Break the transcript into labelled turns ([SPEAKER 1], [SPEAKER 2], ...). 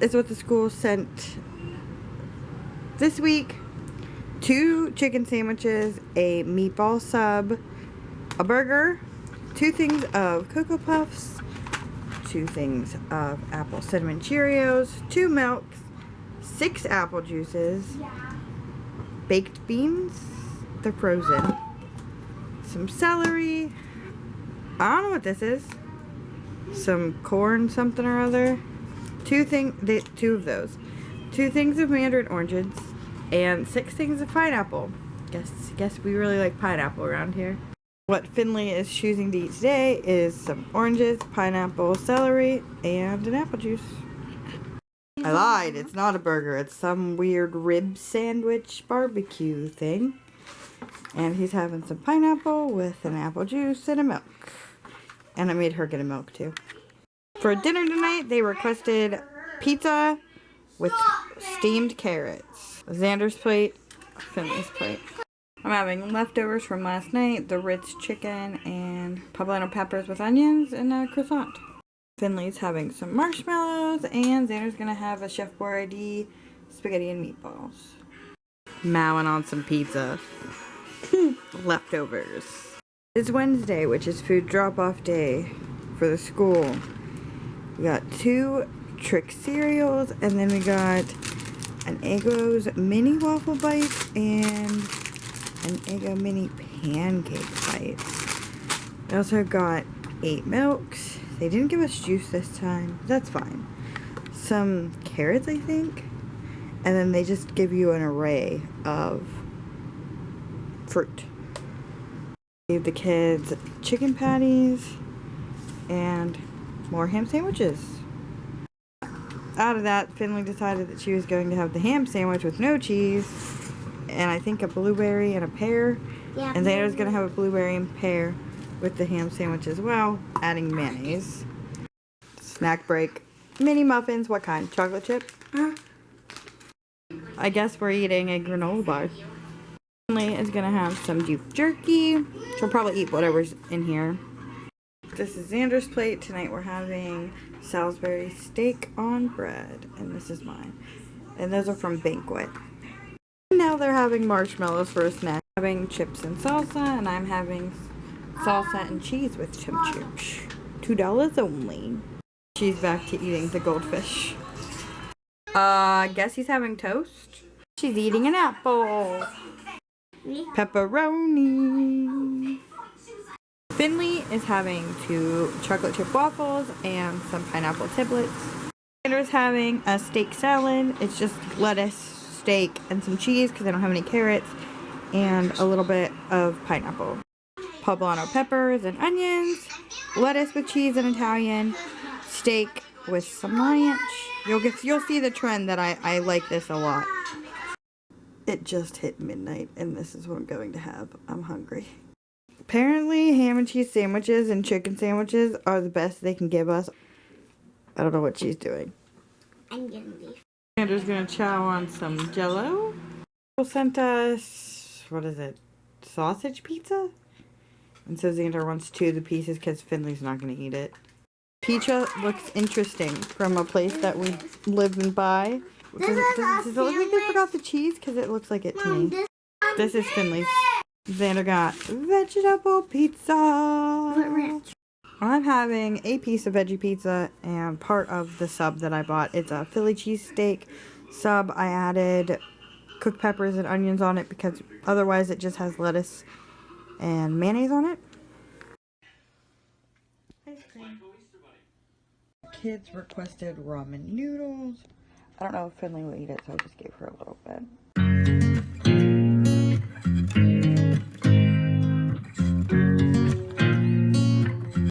[SPEAKER 1] is what the school sent this week. 2 chicken sandwiches, a meatball sub, a burger, 2 things of Cocoa Puffs, 2 things of apple cinnamon Cheerios, 2 milks, 6 apple juices, baked beans, they're frozen, some celery, I don't know what this is, some corn something or other, 2 of those, 2 things of mandarin oranges, and 6 things of pineapple. Guess we really like pineapple around here. What Finley is choosing to eat today is some oranges, pineapple, celery, and an apple juice. I lied, it's not a burger, it's some weird rib sandwich barbecue thing. And he's having some pineapple with an apple juice and a milk. And I made her get a milk too. For dinner tonight, they requested pizza with steamed carrots. Xander's plate, Finley's plate. I'm having leftovers from last night, the Ritz chicken and poblano peppers with onions and a croissant. Finley's having some marshmallows and Xander's gonna have a Chef Boyardee spaghetti and meatballs. Mowing on some pizza. Leftovers. It's Wednesday, which is food drop-off day for the school. We got 2 Trick cereals, and then we got an Eggo's mini waffle bites and an Eggo mini pancake bites. I also got 8 milks. They didn't give us juice this time. That's fine. Some carrots, I think. And then they just give you an array of fruit. Gave the kids chicken patties and more ham sandwiches. Out of that, Finley decided that she was going to have the ham sandwich with no cheese and I think a blueberry and a pear. Yeah, and Xander's going to have a blueberry and pear with the ham sandwich as well, adding mayonnaise. Snack break. Mini muffins. What kind? Chocolate chip? Huh? I guess we're eating a granola bar. Finley is going to have some beef jerky. She'll probably eat whatever's in here. This is Xander's plate. Tonight we're having Salisbury steak on bread. And this is mine. And those are from Banquet. Now they're having marshmallows for a snack. Having chips and salsa. And I'm having salsa and cheese with chim chips. $2 only. She's back to eating the goldfish. I guess he's having toast. She's eating an apple. Pepperoni. Finley is having 2 chocolate chip waffles and some pineapple tiblets. Xander's having a steak salad. It's just lettuce, steak, and some cheese because I don't have any carrots, and a little bit of pineapple. Poblano peppers and onions, lettuce with cheese and Italian, steak with some ranch. You'll see the trend that I like this a lot. It just hit midnight and this is what I'm going to have. I'm hungry. Apparently ham and cheese sandwiches and chicken sandwiches are the best they can give us. I don't know what she's doing.
[SPEAKER 2] I'm getting beef.
[SPEAKER 1] Xander's gonna chow on some Jell-O. People sent us, what is it, sausage pizza? And so Xander wants 2 of the pieces because Finley's not gonna eat it. Pizza looks interesting from a place that we live and buy. Does it look like they forgot the cheese? Because it looks like it to me. This is Finley's. Xander got vegetable pizza. I'm having a piece of veggie pizza and part of the sub that I bought. It's a Philly cheesesteak sub. I added cooked peppers and onions on it because otherwise it just has lettuce and mayonnaise on it. Ice cream. Kids requested ramen noodles. I don't know if Finley will eat it, so I just gave her a little bit.